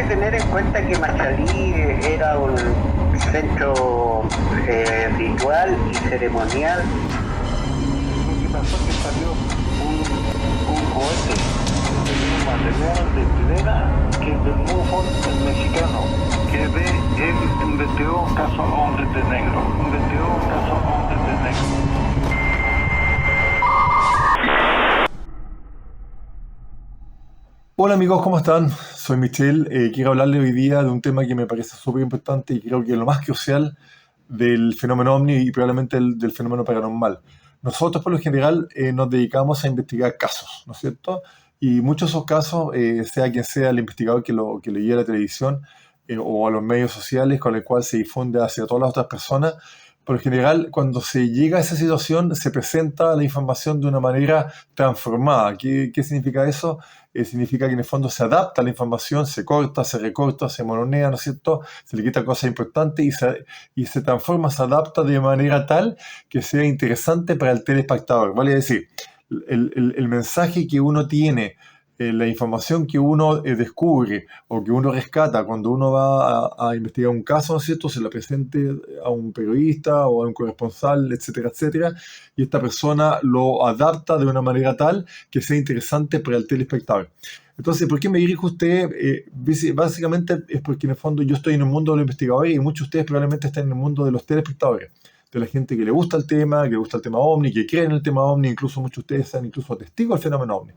que tener en cuenta que Machalí era un centro ritual y ceremonial. Lo que pasó es que salió un cohete de un material de primera que es del MUFON, el mexicano, que él investigó un caso hombres de negro, Hola amigos, ¿cómo están? Soy Michelle. Quiero hablarles hoy día de un tema que me parece súper importante y creo que es lo más crucial del fenómeno OVNI y probablemente del fenómeno paranormal. Nosotros por lo general nos dedicamos a investigar casos, ¿no es cierto? Y muchos de esos casos, sea quien sea el investigador que lo lleve a la televisión o a los medios sociales con el cual se difunde hacia todas las otras personas, por lo general, cuando se llega a esa situación, se presenta la información de una manera transformada. ¿Qué significa eso? Significa que en el fondo se adapta la información, se corta, se recorta, se moronea, ¿no es cierto? Se le quita cosas importantes y se transforma, se adapta de manera tal que sea interesante para el telespectador. Vale decir, el mensaje que uno tiene, la información que uno descubre o que uno rescata cuando uno va a investigar un caso, ¿no es cierto? Se la presente a un periodista o a un corresponsal, etcétera, etcétera, y esta persona lo adapta de una manera tal que sea interesante para el telespectador. Entonces, ¿por qué me dirijo a usted? Básicamente es porque en el fondo yo estoy en el mundo de los investigadores y muchos de ustedes probablemente están en el mundo de los telespectadores, de la gente que le gusta el tema, que le gusta el tema OVNI, que cree en el tema OVNI, incluso muchos de ustedes sean incluso testigos del fenómeno OVNI.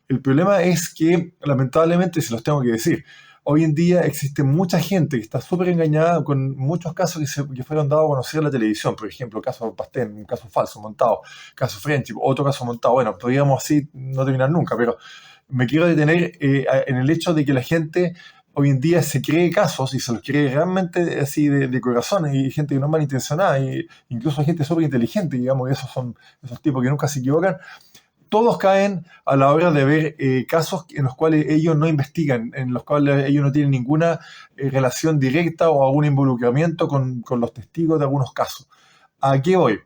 El problema es que, lamentablemente, se los tengo que decir, hoy en día existe mucha gente que está súper engañada con muchos casos que fueron dados a conocer en la televisión. Por ejemplo, caso Pastén, un caso falso montado, caso Friendship, otro caso montado. Bueno, podríamos así no terminar nunca, pero me quiero detener en el hecho de que la gente hoy en día se cree casos y se los cree realmente así de corazón, y gente que no es malintencionada, y incluso gente súper inteligente, digamos, esos tipos que nunca se equivocan. Todos caen a la hora de ver casos en los cuales ellos no investigan, en los cuales ellos no tienen ninguna relación directa o algún involucramiento con los testigos de algunos casos. ¿A qué voy?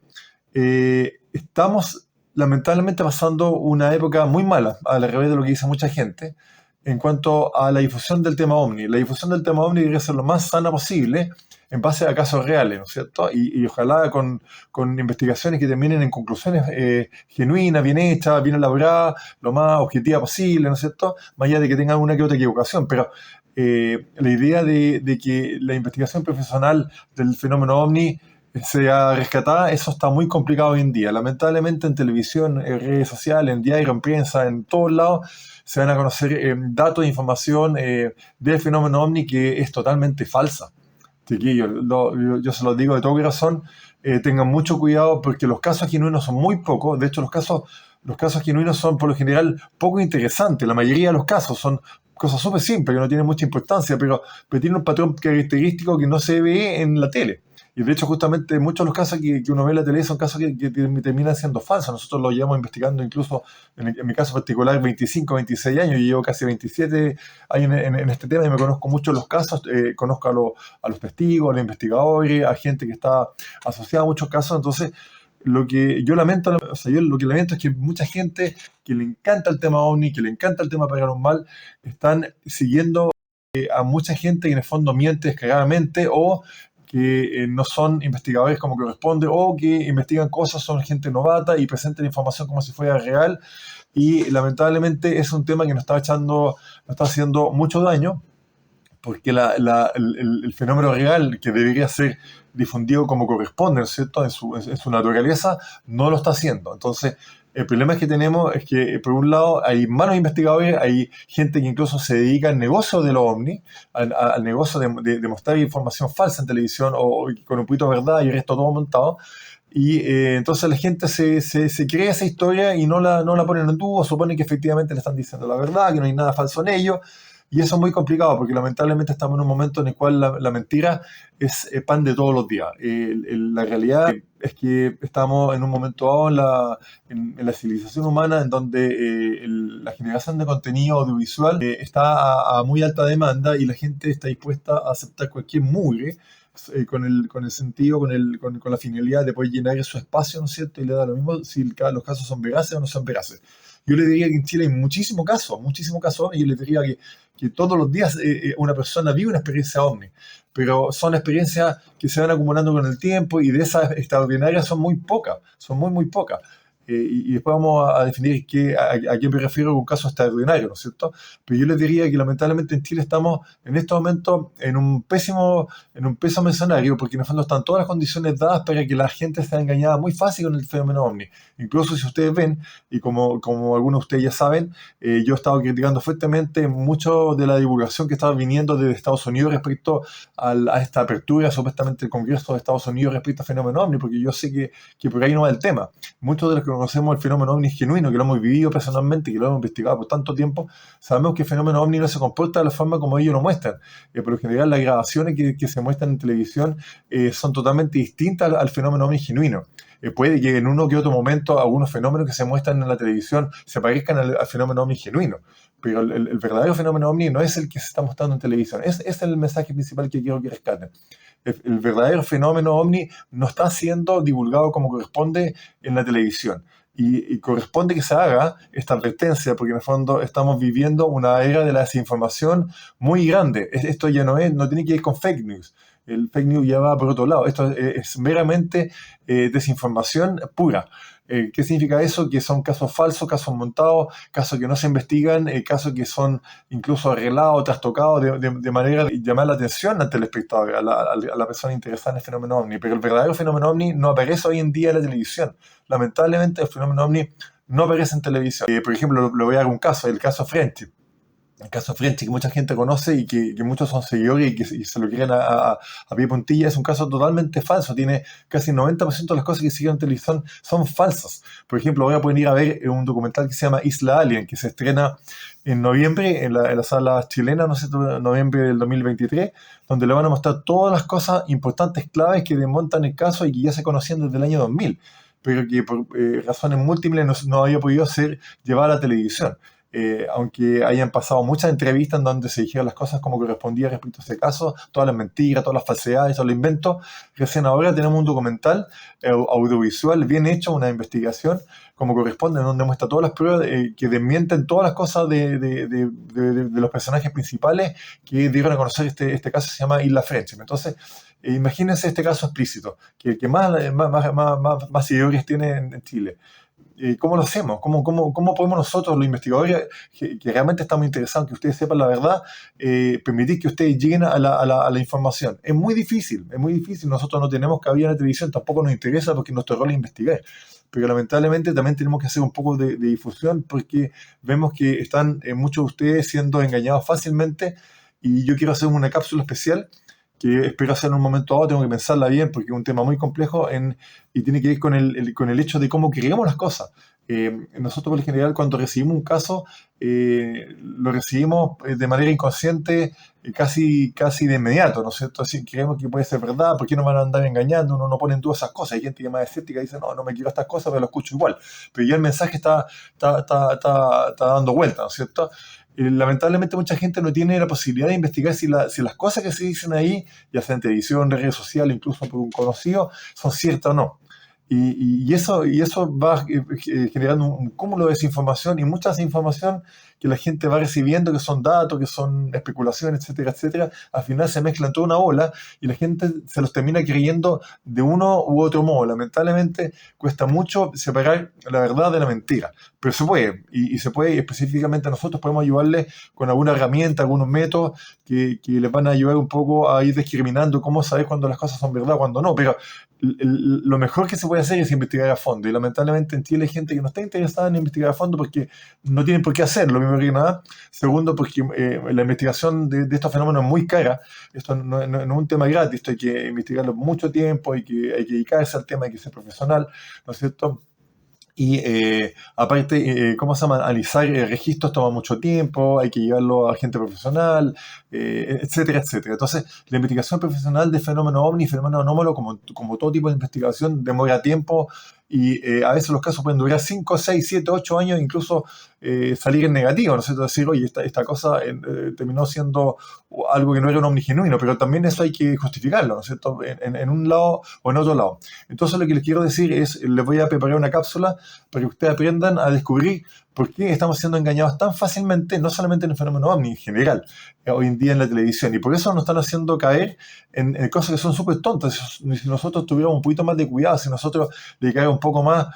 Estamos lamentablemente pasando una época muy mala, al revés de lo que dice mucha gente, en cuanto a la difusión del tema OVNI. La difusión del tema OVNI debería ser lo más sana posible en base a casos reales, ¿no es cierto? Y ojalá con investigaciones que terminen en conclusiones genuinas, bien hechas, bien elaboradas, lo más objetiva posible, ¿no es cierto? Más allá de que tengan una que otra equivocación, pero la idea de que la investigación profesional del fenómeno OVNI sea rescatada, eso está muy complicado hoy en día. Lamentablemente en televisión, en redes sociales, en diario, en prensa, en todos lados, se van a conocer datos e información del fenómeno OVNI que es totalmente falsa. Chiquillos, yo se los digo de todo corazón, tengan mucho cuidado porque los casos genuinos son muy pocos. De hecho, los casos genuinos son por lo general poco interesantes. La mayoría de los casos son cosas súper simples que no tienen mucha importancia, pero tienen un patrón característico que no se ve en la tele. Y de hecho, justamente muchos de los casos que uno ve en la tele son casos que terminan siendo falsos. Nosotros lo llevamos investigando incluso, en mi caso particular, 25, 26 años. Yo llevo casi 27 años en este tema y me conozco mucho los casos. Conozco a los testigos, a los investigadores, a gente que está asociada a muchos casos. Entonces, lo que yo lamento, o sea, yo lo que lamento es que mucha gente que le encanta el tema OVNI, que le encanta el tema paranormal, están siguiendo a mucha gente que en el fondo miente descaradamente o que no son investigadores como corresponde o que investigan cosas, son gente novata y presentan información como si fuera real, y lamentablemente es un tema que nos está haciendo mucho daño porque el fenómeno real que debería ser difundido como corresponde, ¿no es cierto?, en su naturaleza, no lo está haciendo. Entonces, el problema que tenemos es que, por un lado, hay malos investigadores, hay gente que incluso se dedica al negocio de los ovnis, al negocio de mostrar información falsa en televisión o con un poquito de verdad y el resto todo montado. Y entonces la gente se cree esa historia y no la ponen en duda, supone que efectivamente le están diciendo la verdad, que no hay nada falso en ello. Y eso es muy complicado porque lamentablemente estamos en un momento en el cual la mentira es pan de todos los días. La realidad es que estamos en un momento dado en la civilización humana en donde la generación de contenido audiovisual está a muy alta demanda y la gente está dispuesta a aceptar cualquier mugre con el sentido, con la finalidad de poder llenar su espacio, ¿no es cierto? Y le da lo mismo si los casos son veraces o no son veraces. Yo le diría que en Chile hay muchísimos casos, y yo le diría que todos los días una persona vive una experiencia ovni, pero son experiencias que se van acumulando con el tiempo y de esas extraordinarias son muy pocas, son muy pocas. Y después vamos a definir a qué me refiero con un caso extraordinario, ¿no es cierto? Pero yo les diría que lamentablemente en Chile estamos en este momento en un pésimo escenario, porque en el fondo están todas las condiciones dadas para que la gente sea engañada muy fácil con el fenómeno ovni. Incluso si ustedes ven, y como algunos de ustedes ya saben, yo he estado criticando fuertemente mucho de la divulgación que estaba viniendo desde Estados Unidos respecto a esta apertura supuestamente del Congreso de Estados Unidos respecto al fenómeno ovni, porque yo sé que por ahí no va el tema. Muchos de los que conocemos el fenómeno ovni genuino, que lo hemos vivido personalmente, que lo hemos investigado por tanto tiempo, sabemos que el fenómeno ovni no se comporta de la forma como ellos lo muestran. Por lo general, las grabaciones que se muestran en televisión son totalmente distintas al fenómeno ovni genuino. Puede que en uno que otro momento algunos fenómenos que se muestran en la televisión se parezcan al fenómeno ovni genuino, pero el verdadero fenómeno ovni no es el que se está mostrando en televisión. Es el mensaje principal que quiero que rescaten. El verdadero fenómeno ovni no está siendo divulgado como corresponde en la televisión. Y corresponde que se haga esta advertencia, porque en el fondo estamos viviendo una era de la desinformación muy grande. Esto ya no tiene que ir con fake news. El fake news ya va por otro lado. Esto es meramente desinformación pura. ¿Qué significa eso? Que son casos falsos, casos montados, casos que no se investigan, casos que son incluso arreglados, trastocados de manera de llamar la atención al telespectador, a la persona interesada en el fenómeno ovni. Pero el verdadero fenómeno ovni no aparece hoy en día en la televisión. Lamentablemente el fenómeno ovni no aparece en televisión. Por ejemplo, le voy a dar un caso, el caso Frenchy. El caso Frenchy, que mucha gente conoce y que muchos son seguidores y se lo quieren a pie puntilla, es un caso totalmente falso. Tiene casi el 90% de las cosas que siguen en televisión son falsas. Por ejemplo, ahora pueden ir a ver un documental que se llama Isla Alien, que se estrena en noviembre en la sala chilena, no sé, noviembre del 2023, donde le van a mostrar todas las cosas importantes, claves que desmontan el caso y que ya se conocían desde el año 2000, pero que por razones múltiples no había podido ser llevada a la televisión. Aunque hayan pasado muchas entrevistas en donde se dijeron las cosas como correspondía respecto a ese caso, todas las mentiras, todas las falsedades, todos los inventos, recién ahora tenemos un documental audiovisual bien hecho, una investigación como corresponde, en donde muestra todas las pruebas que desmienten todas las cosas de los personajes principales que dieron a conocer este caso. Se llama Isla Frenchy. Entonces, imagínense este caso explícito, que más seguidores tiene en Chile. ¿Cómo lo hacemos? ¿Cómo podemos nosotros, los investigadores, que realmente estamos interesados en que ustedes sepan la verdad, permitir que ustedes lleguen a la información? Es muy difícil. Nosotros no tenemos cabida en la televisión, tampoco nos interesa porque nuestro rol es investigar. Pero lamentablemente también tenemos que hacer un poco de difusión, porque vemos que están muchos de ustedes siendo engañados fácilmente, y yo quiero hacer una cápsula especial que espero hacer en un momento dado. Tengo que pensarla bien porque es un tema muy complejo y tiene que ver con el hecho de cómo creemos las cosas. Nosotros, por lo general, cuando recibimos un caso, lo recibimos de manera inconsciente, casi de inmediato, ¿no es cierto? Así creemos que puede ser verdad. ¿Por qué nos van a andar engañando? Uno no pone en duda esas cosas. Hay gente que es más escéptica y dice, no me quiero estas cosas, pero lo escucho igual. Pero ya el mensaje está dando vuelta, ¿no es cierto? Lamentablemente mucha gente no tiene la posibilidad de investigar si las cosas que se dicen ahí, ya sea en televisión, en redes sociales, incluso por un conocido, son ciertas o no. Y eso va generando un cúmulo de desinformación y mucha desinformación que la gente va recibiendo, que son datos, que son especulaciones, etcétera, etcétera. Al final se mezclan toda una bola y la gente se los termina creyendo de uno u otro modo. Lamentablemente cuesta mucho separar la verdad de la mentira, pero se puede, y se puede, y específicamente nosotros podemos ayudarles con alguna herramienta, algunos métodos que les van a ayudar un poco a ir discriminando cómo saber cuándo las cosas son verdad, cuándo no. Pero lo mejor que se puede hacer es investigar a fondo, y lamentablemente en Chile hay gente que no está interesada en investigar a fondo porque no tienen por qué hacerlo, primero que nada. Segundo, porque la investigación de estos fenómenos es muy cara. Esto no es un tema gratis, esto hay que investigarlo mucho tiempo, hay que dedicarse al tema, hay que ser profesional, ¿no es cierto? Y aparte, ¿cómo se llama? Analizar registros toma mucho tiempo, hay que llevarlo a gente profesional, etcétera, etcétera. Entonces, la investigación profesional de fenómeno ovni, fenómeno anómalo, como todo tipo de investigación, demora tiempo y a veces los casos pueden durar 5, 6, 7, 8 años, incluso salir en negativo, ¿no es cierto? Decir, oye, esta cosa terminó siendo algo que no era un ovni genuino, pero también eso hay que justificarlo, ¿no es cierto? En un lado o en otro lado. Entonces lo que les quiero decir es, les voy a preparar una cápsula para que ustedes aprendan a descubrir por qué estamos siendo engañados tan fácilmente, no solamente en el fenómeno ovni, en general, hoy en día en la televisión. Y por eso nos están haciendo caer en cosas que son súper tontas. Si nosotros tuviéramos un poquito más de cuidado, si nosotros le dedicáramos un poco más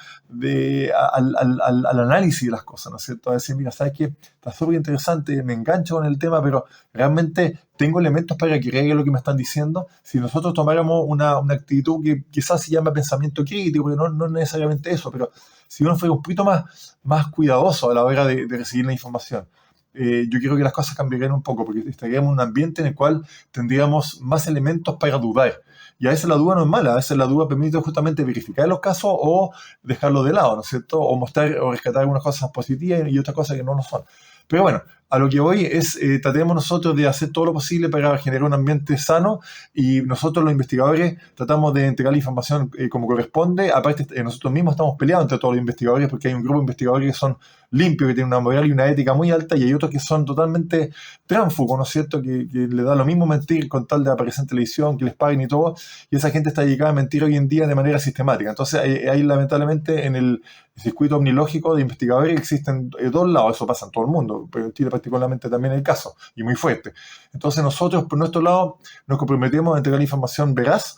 al análisis de las cosas, ¿no es cierto? A decir, mira, ¿sabes qué? Está súper interesante, me engancho con el tema, pero realmente tengo elementos para creer lo que me están diciendo. Si nosotros tomáramos una actitud que quizás se llama pensamiento crítico, porque no necesariamente eso, pero si uno fuera un poquito más cuidadoso a la hora de recibir la información, yo creo que las cosas cambiarían un poco, porque estaríamos en un ambiente en el cual tendríamos más elementos para dudar. Y a veces la duda no es mala, a veces la duda permite justamente verificar los casos o dejarlo de lado, ¿no es cierto? O mostrar o rescatar algunas cosas positivas y otras cosas que no lo son. Pero bueno, a lo que voy es, tratemos nosotros de hacer todo lo posible para generar un ambiente sano, y nosotros los investigadores tratamos de entregar la información como corresponde. Aparte, nosotros mismos estamos peleando entre todos los investigadores, porque hay un grupo de investigadores que son limpios, que tienen una moral y una ética muy alta, y hay otros que son totalmente tránsfugos, ¿no es cierto? Que le da lo mismo mentir con tal de aparecer en televisión, que les paguen y todo, y esa gente está dedicada a mentir hoy en día de manera sistemática. Entonces, hay lamentablemente en el circuito omnilógico de investigadores existen dos lados. Eso pasa en todo el mundo, pero en Chile particularmente también es el caso, y muy fuerte. Entonces nosotros, por nuestro lado, nos comprometemos a entregar la información veraz,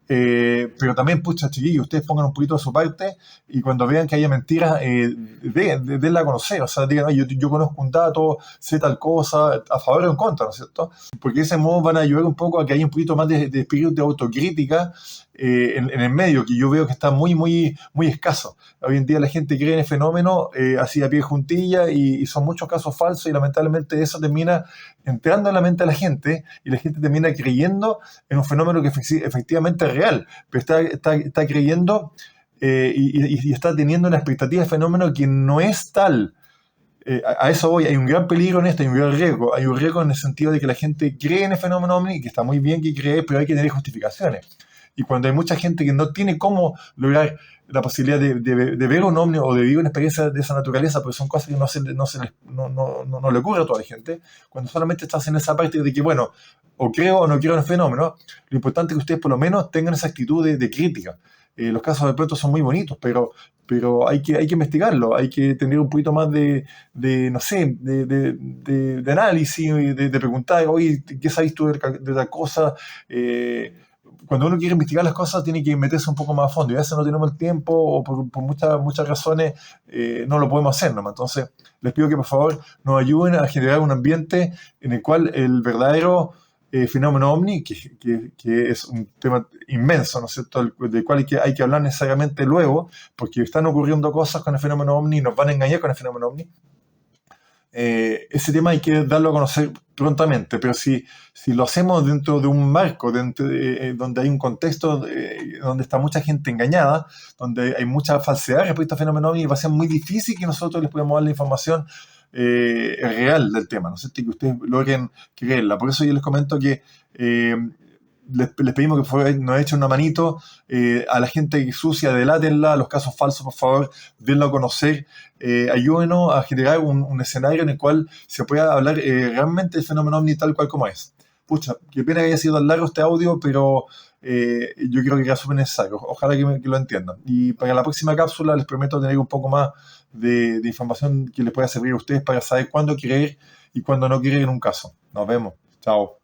pero también, pucha, chiquillos, ustedes pongan un poquito de su parte, y cuando vean que haya mentiras, denla a conocer. O sea, digan, oye, yo conozco un dato, sé tal cosa, a favor o en contra, ¿no es cierto? Porque de ese modo van a ayudar un poco a que haya un poquito más de espíritu de autocrítica en el medio, que yo veo que está muy escaso. Hoy en día la gente cree en el fenómeno así a pie juntilla, y son muchos casos falsos, y lamentablemente eso termina entrando en la mente de la gente, y la gente termina creyendo en un fenómeno que efectivamente es real, pero está creyendo y está teniendo una expectativa de fenómeno que no es tal. A eso voy. Hay un gran peligro en esto, hay un gran riesgo. Hay un riesgo en el sentido de que la gente cree en el fenómeno ovni, que está muy bien que cree, pero hay que tener justificaciones. Y cuando hay mucha gente que no tiene cómo lograr la posibilidad de ver un ovni o de vivir una experiencia de esa naturaleza, porque son cosas que no le ocurre a toda la gente, cuando solamente estás en esa parte de que, bueno, o creo o no creo en el fenómeno, lo importante es que ustedes por lo menos tengan esa actitud de crítica. Los casos de pronto son muy bonitos, pero hay que investigarlo, hay que tener un poquito más no sé, de análisis, de preguntar, oye, ¿qué sabes tú de tal cosa? Cuando uno quiere investigar las cosas tiene que meterse un poco más a fondo, y a veces no tenemos el tiempo, o por muchas razones no lo podemos hacer nomás. Entonces les pido que por favor nos ayuden a generar un ambiente en el cual el verdadero fenómeno ovni, que es un tema inmenso, ¿no es cierto?, del cual hay que hablar necesariamente luego, porque están ocurriendo cosas con el fenómeno ovni, nos van a engañar con el fenómeno ovni. Ese tema hay que darlo a conocer prontamente, pero si lo hacemos dentro de un marco, donde hay un contexto donde está mucha gente engañada, donde hay mucha falsedad respecto al fenómeno ovni, va a ser muy difícil que nosotros les podamos dar la información real del tema, ¿no es cierto?, y que ustedes logren creerla. Por eso yo les comento que les pedimos que por favor nos echen una manito a la gente sucia, delátenla, a los casos falsos, por favor, denlo a conocer, ayúdenos a generar un escenario en el cual se pueda hablar realmente del fenómeno ovni tal cual como es. Pucha, qué pena que haya sido tan largo este audio, pero yo creo que era súper necesario. Ojalá que lo entiendan. Y para la próxima cápsula les prometo tener un poco más de información que les pueda servir a ustedes para saber cuándo creer y cuándo no creer en un caso. Nos vemos. Chao.